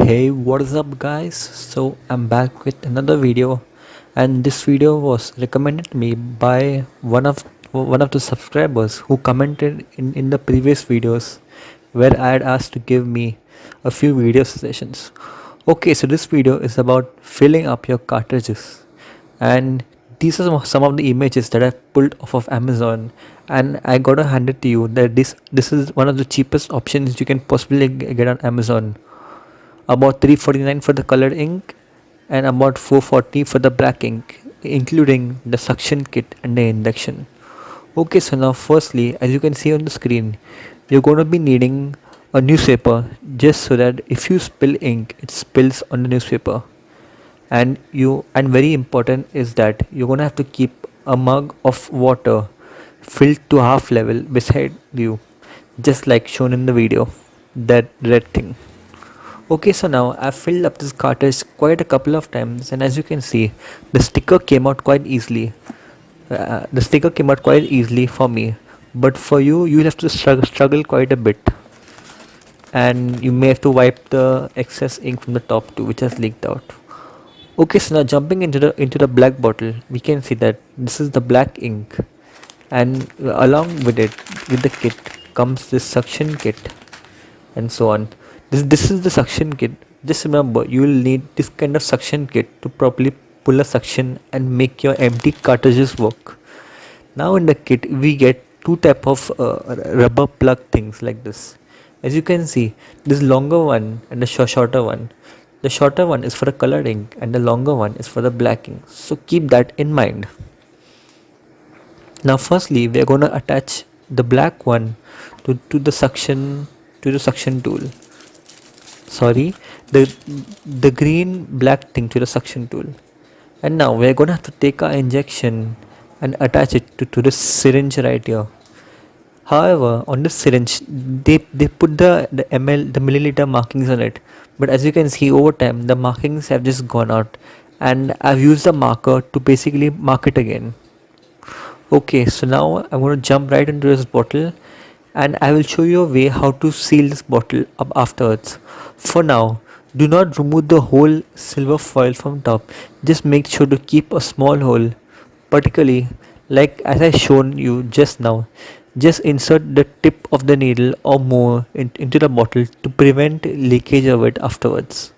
Hey, what is up guys? So I'm back with another video, and this video was recommended to me by one of the subscribers who commented in the previous videos where I had asked to give me a few video suggestions. Okay, so this video is about filling up your cartridges, and these are some of the images that I pulled off of Amazon, and I gotta hand it to you that this is one of the cheapest options you can possibly get on Amazon. About 349 for the colored ink and about 440 for the black ink, including the suction kit and the induction. Okay, so now firstly, as you can see on the screen, you're going to be needing a newspaper just so that if you spill ink, it spills on the newspaper. And very important is that you're going to have to keep a mug of water filled to half level beside you, just like shown in the video, that red thing. Okay, so now I've filled up this cartridge quite a couple of times, and as you can see, the sticker came out quite easily. For me, but for you, you'll have to struggle quite a bit, and you may have to wipe the excess ink from the top too, which has leaked out. Okay, so now jumping into the black bottle, we can see that this is the black ink, and along with it, with the kit, comes this suction kit and so on. This is the suction kit. Just remember, you will need this kind of suction kit to properly pull a suction and make your empty cartridges work. Now in the kit we get two type of rubber plug things like this. As you can see, this longer one and the shorter one. The shorter one is for the colored ink and the longer one is for the black ink. So keep that in mind. Now firstly we are going to attach the black one to the suction tool. Sorry, the green black thing to the suction tool. And now we're going to have to take our injection and attach it to this syringe right here. However, on this syringe, they put the ml, the milliliter markings on it. But as you can see over time, the markings have just gone out. And I've used a marker to basically mark it again. Okay, so now I'm going to jump right into this bottle, and I will show you a way how to seal this bottle up afterwards. For now, do not remove the whole silver foil from top. Just make sure to keep a small hole, particularly like as I shown you just now. Just insert the tip of the needle or more into the bottle to prevent leakage of it afterwards.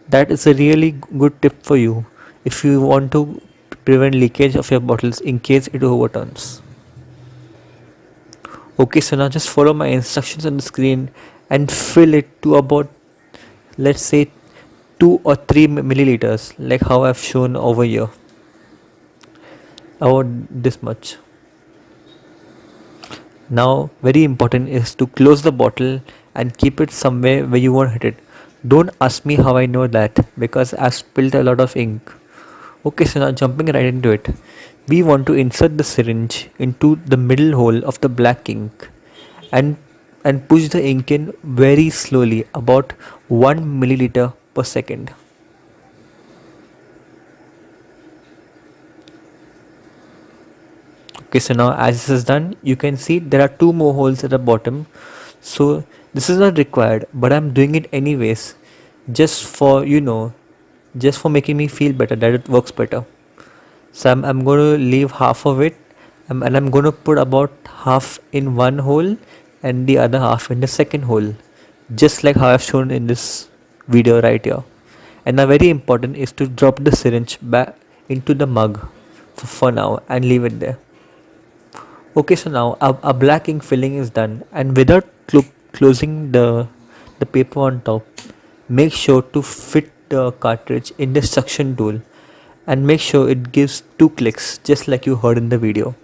That is a really good tip for you if you want to prevent leakage of your bottles in case it overturns. Okay, so now just follow my instructions on the screen and fill it to about, let's say, 2 or 3 milliliters, like how I've shown over here. About this much. Now very important is to close the bottle and keep it somewhere where you won't hit it. Don't ask me how I know that, because I've spilled a lot of ink. Okay, so now jumping right into it, we want to insert the syringe into the middle hole of the black ink and push the ink in very slowly, about 1 milliliter per second. Okay, so now as this is done, you can see there are 2 more holes at the bottom. So this is not required, but I'm doing it anyways, just for just for making me feel better that it works better. So I'm going to leave half of it, and I'm going to put about half in one hole and the other half in the second hole, just like how I've shown in this video right here. And now very important is to drop the syringe back into the mug for now and leave it there. Okay, so now a black ink filling is done, and without closing the paper on top, make sure to fit the cartridge in the suction tool and make sure it gives 2 clicks, just like you heard in the video.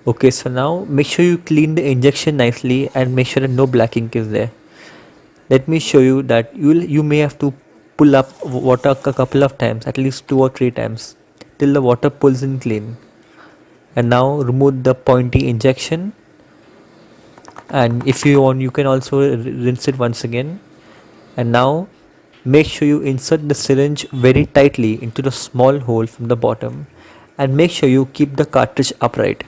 Okay, so now make sure you clean the injection nicely and make sure that no black ink is there. Let me show you that you may have to pull up water a couple of times, at least 2 or 3 times, till the water pulls in clean. And now remove the pointy injection, and if you want you can also rinse it once again. And now make sure you insert the syringe very tightly into the small hole from the bottom, and make sure you keep the cartridge upright.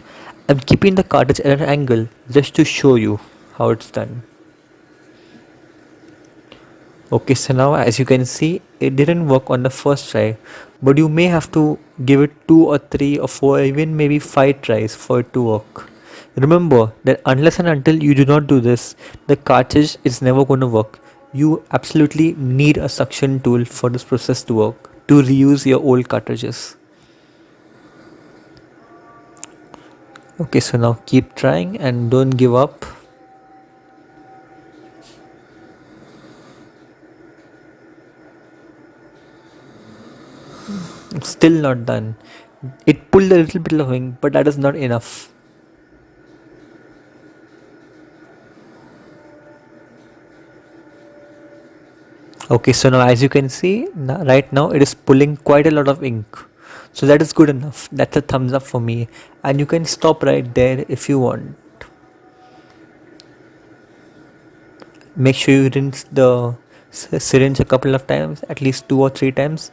I'm keeping the cartridge at an angle just to show you how it's done. Okay, so now as you can see, it didn't work on the first try, but you may have to give it 2 or 3 or 4, even maybe 5 tries for it to work. Remember that unless and until you do not do this, the cartridge is never going to work. You absolutely need a suction tool for this process to work, to reuse your old cartridges. Okay, so now keep trying and don't give up. It's still not done. It pulled a little bit of wing, but that is not enough. Okay, so now as you can see, right now it is pulling quite a lot of ink. So that is good enough. That's a thumbs up for me. And you can stop right there if you want. Make sure you rinse the syringe a couple of times, at least 2 or 3 times,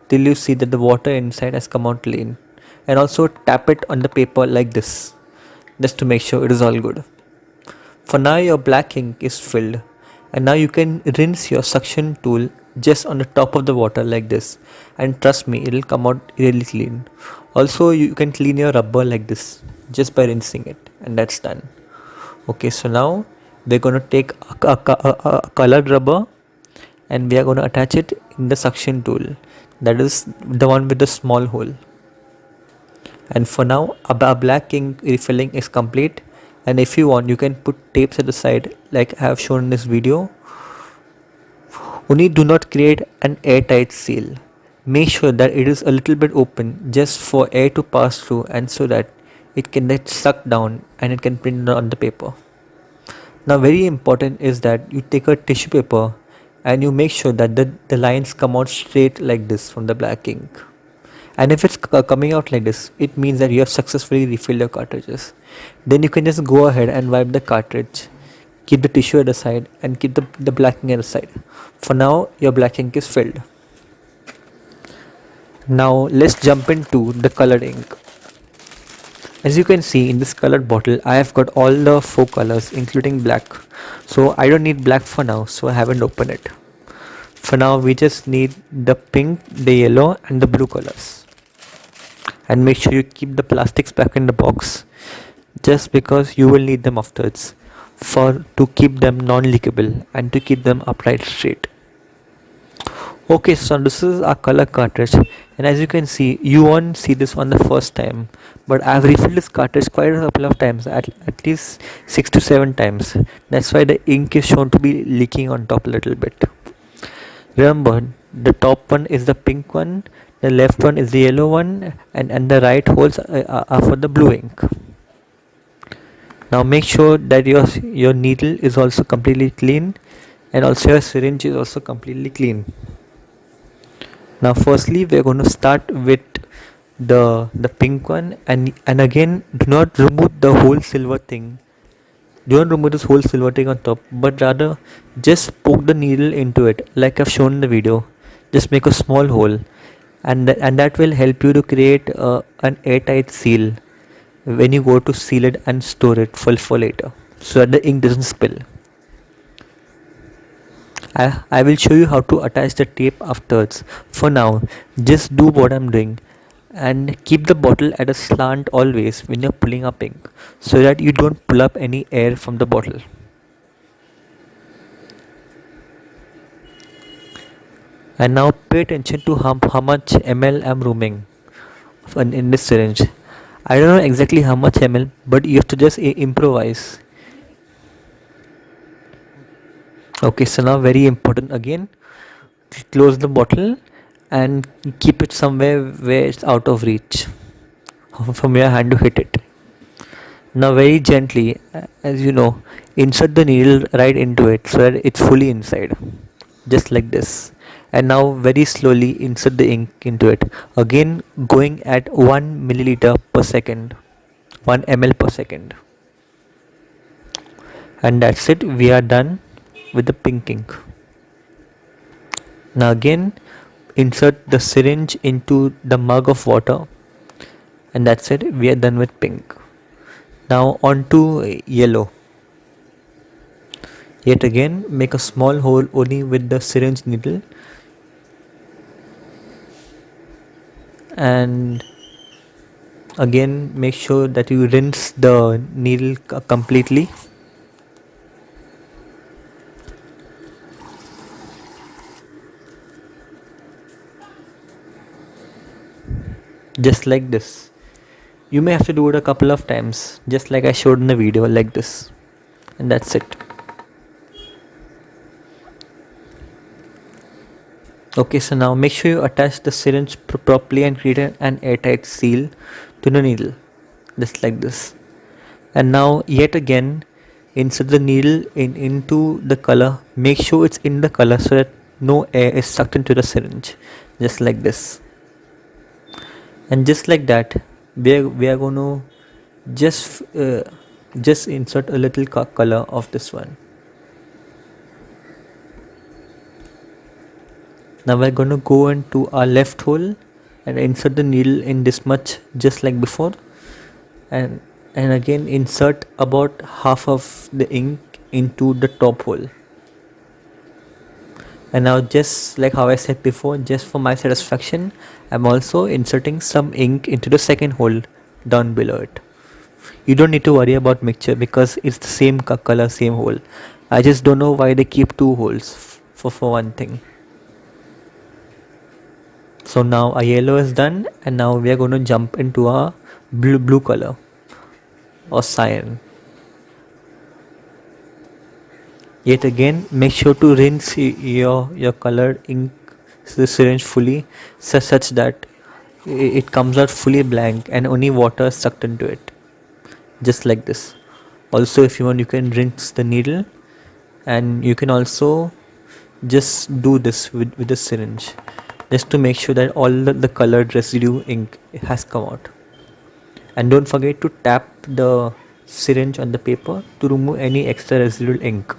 till you see that the water inside has come out clean. And also tap it on the paper like this, just to make sure it is all good. For now your black ink is filled, and now you can rinse your suction tool just on the top of the water like this, and trust me, it will come out really clean. Also you can clean your rubber like this just by rinsing it, and that's done. Okay, so now we're going to take a colored rubber, and we are going to attach it in the suction tool, that is the one with the small hole. And for now a black ink refilling is complete, and if you want you can put tapes at the side like I have shown in this video. Only do not create an airtight seal. Make sure that it is a little bit open just for air to pass through, and so that it can get sucked down and it can print on the paper. Now very important is that you take a tissue paper and you make sure that the lines come out straight like this from the black ink. And if it's coming out like this, it means that you have successfully refilled your cartridges. Then you can just go ahead and wipe the cartridge, keep the tissue at the side, and keep the black ink at the side. For now your black ink is filled. Now let's jump into the colored ink. As you can see in this colored bottle, I have got all the 4 colors including black. So I don't need black for now, so I haven't opened it. For now we just need the pink, the yellow and the blue colors. And make sure you keep the plastics back in the box, just because you will need them afterwards, for to keep them non-leakable and to keep them upright straight. Okay, so this is our color cartridge, and as you can see, you won't see this one the first time, but I've refilled this cartridge quite a couple of times, at least 6 to 7 times. That's why the ink is shown to be leaking on top a little bit. Remember, the top one is the pink one, the left one is the yellow one, and the right holes are for the blue ink. Now make sure that your needle is also completely clean, and also your syringe is also completely clean. Now firstly we're going to start with the pink one, and again do not remove the whole silver thing. Do not remove this whole silver thing on top, but rather just poke the needle into it like I've shown in the video. Just make a small hole, and that will help you to create an airtight seal when you go to seal it and store it for later, so that the ink doesn't spill. I will show you how to attach the tape afterwards. For now, just do what I'm doing and keep the bottle at a slant always when you're pulling up ink, so that you don't pull up any air from the bottle. And now pay attention to how much ml I'm rooming in this syringe. I don't know exactly how much ml, but you have to just improvise. Okay, so now very important again, close the bottle and keep it somewhere where it's out of reach from your hand to hit it. Now very gently, as you know, insert the needle right into it so that it's fully inside, just like this. And now very slowly insert the ink into it, again going at 1 milliliter per second, 1 ml per second. And that's it, we are done with the pink ink. Now again insert the syringe into the mug of water, and that's it, we are done with pink. Now on to yellow. Yet again, make a small hole only with the syringe needle, and again make sure that you rinse the needle completely. Just like this. You may have to do it a couple of times, just like I showed in the video, like this. And that's it. Okay, so now make sure you attach the syringe properly and create an airtight seal to the needle, just like this. And now yet again, insert the needle into the color. Make sure it's in the color so that no air is sucked into the syringe, just like this. And just like that, we are going to just insert a little color of this one. Now we're going to go into our left hole and insert the needle in this much, just like before, and again insert about half of the ink into the top hole. And now, just like how I said before, just for my satisfaction, I'm also inserting some ink into the second hole down below it. You don't need to worry about mixture because it's the same color, same hole. I just don't know why they keep two holes for one thing. So now our yellow is done, and now we are going to jump into our blue color or cyan. Yet again, make sure to rinse your colored ink syringe fully, such that it comes out fully blank and only water is sucked into it, just like this. Also, if you want, you can rinse the needle, and you can also just do this with the syringe, just to make sure that all the colored residue ink has come out. And don't forget to tap the syringe on the paper to remove any extra residual ink.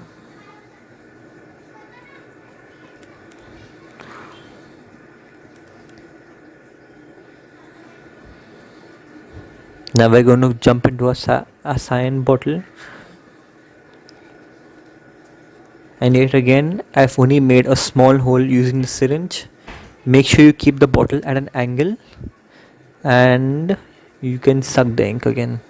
Now we're going to jump into a cyan bottle, and yet again I've only made a small hole using the syringe. Make sure you keep the bottle at an angle, and you can suck the ink again.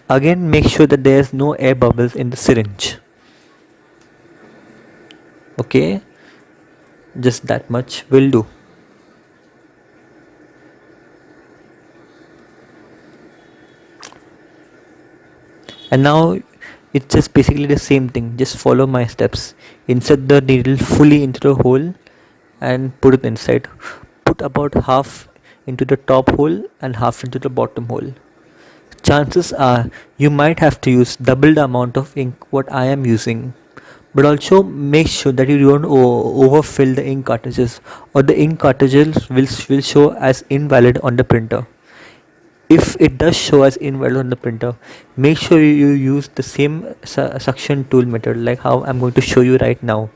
Again, make sure that there's no air bubbles in the syringe. Okay, just that much will do. And now it's just basically the same thing. Just follow my steps. Insert the needle fully into the hole and put it inside. Put about half into the top hole and half into the bottom hole. Chances are you might have to use double the amount of ink what I am using. But also make sure that you don't overfill the ink cartridges, or the ink cartridges will show as invalid on the printer. If it does show as invalid on the printer, make sure you use the same suction tool method, like how I'm going to show you right now,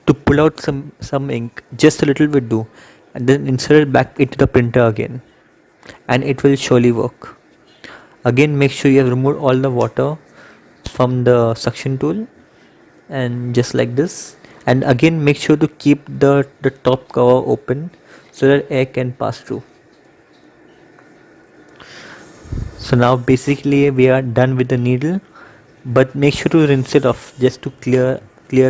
to pull out some ink, just a little bit do, and then insert it back into the printer again, and it will surely work. Again, make sure you have removed all the water from the suction tool, and just like this. And again, make sure to keep the top cover open so that air can pass through. So now basically we are done with the needle, but make sure to rinse it off just to clear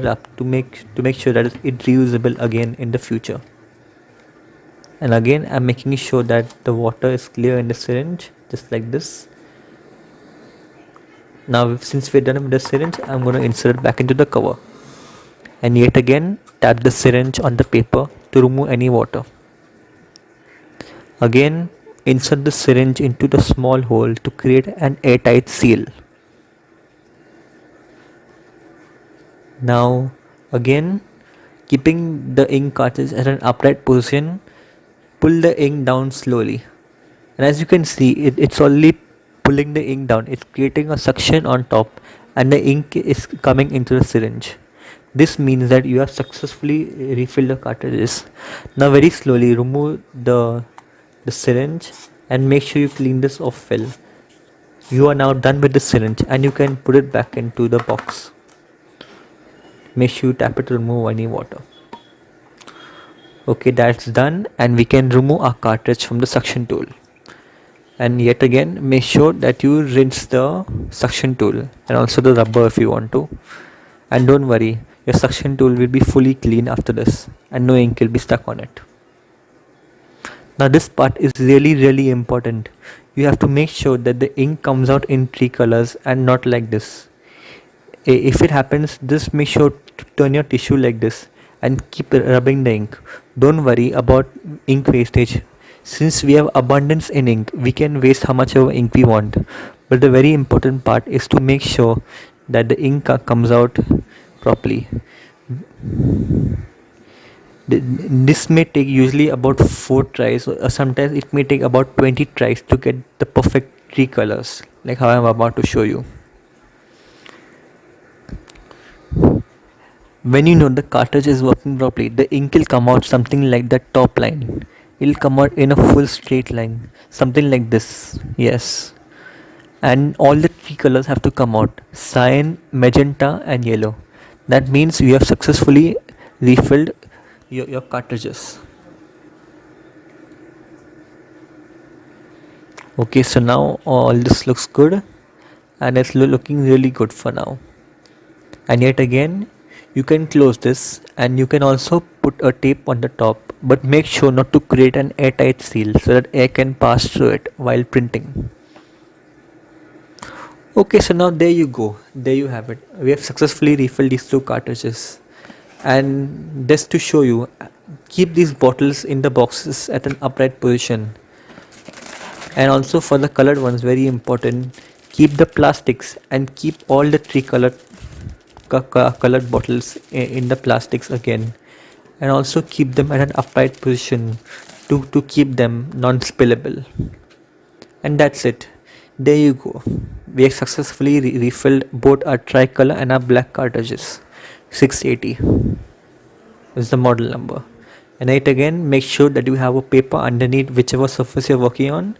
up, to make sure that it's reusable again in the future. And again, I'm making sure that the water is clear in the syringe, just like this. Now since we're done with the syringe, I'm going to insert it back into the cover, and yet again tap the syringe on the paper to remove any water. Again, insert the syringe into the small hole to create an airtight seal. Now again, keeping the ink cartridge at an upright position, pull the ink down slowly, and as you can see, it's only pulling the ink down. It's creating a suction on top, and the ink is coming into the syringe. This means that you have successfully refilled the cartridges. Now very slowly remove the syringe and make sure you clean this off well. You are now done with the syringe and you can put it back into the box. Make sure you tap it to remove any water. Okay, that's done, and we can remove our cartridge from the suction tool. And yet again, make sure that you rinse the suction tool and also the rubber if you want to. And don't worry, your suction tool will be fully clean after this and no ink will be stuck on it. Now this part is really important. You have to make sure that the ink comes out in 3 colors and not like this. If it happens, just make sure to turn your tissue like this and keep rubbing the ink. Don't worry about ink wastage. Since we have abundance in ink, we can waste how much of ink we want. But the very important part is to make sure that the ink comes out properly. This may take usually about 4 tries, or sometimes it may take about 20 tries to get the perfect 3 colors, like how I'm about to show you. When you know the cartridge is working properly, the ink will come out something like the top line. It'll come out in a full straight line, something like this. Yes. And all the 3 colors have to come out: cyan, magenta and yellow. That means you have successfully refilled your cartridges. Okay, so now all this looks good and it's looking really good for now. And yet again, you can close this and you can also put a tape on the top, but make sure not to create an airtight seal so that air can pass through it while printing. Okay, so now there you go, there you have it. We have successfully refilled these 2 cartridges. And just to show you, keep these bottles in the boxes at an upright position. And also for the colored ones, very important, keep the plastics and keep all the 3 colored bottles in the plastics again, and also keep them at an upright position to keep them non-spillable. And that's it, there you go. We have successfully refilled both our tricolor and our black cartridges. 680 is the model number. And yet again, make sure that you have a paper underneath whichever surface you're working on,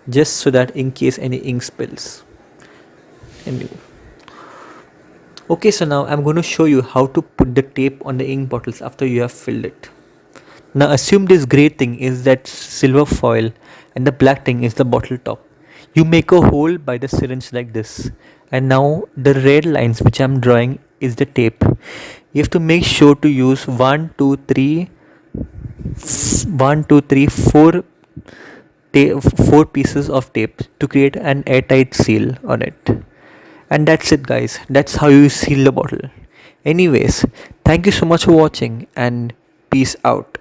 just so that in case any ink spills. Anyway. Okay, so now I'm going to show you how to put the tape on the ink bottles after you have filled it. Now assume this grey thing is that silver foil and the black thing is the bottle top. You make a hole by the syringe like this, and now the red lines which I'm drawing is the tape. You have to make sure to use 4 pieces of tape to create an airtight seal on it. And that's it guys, that's how you seal the bottle. Anyways, thank you so much for watching and peace out.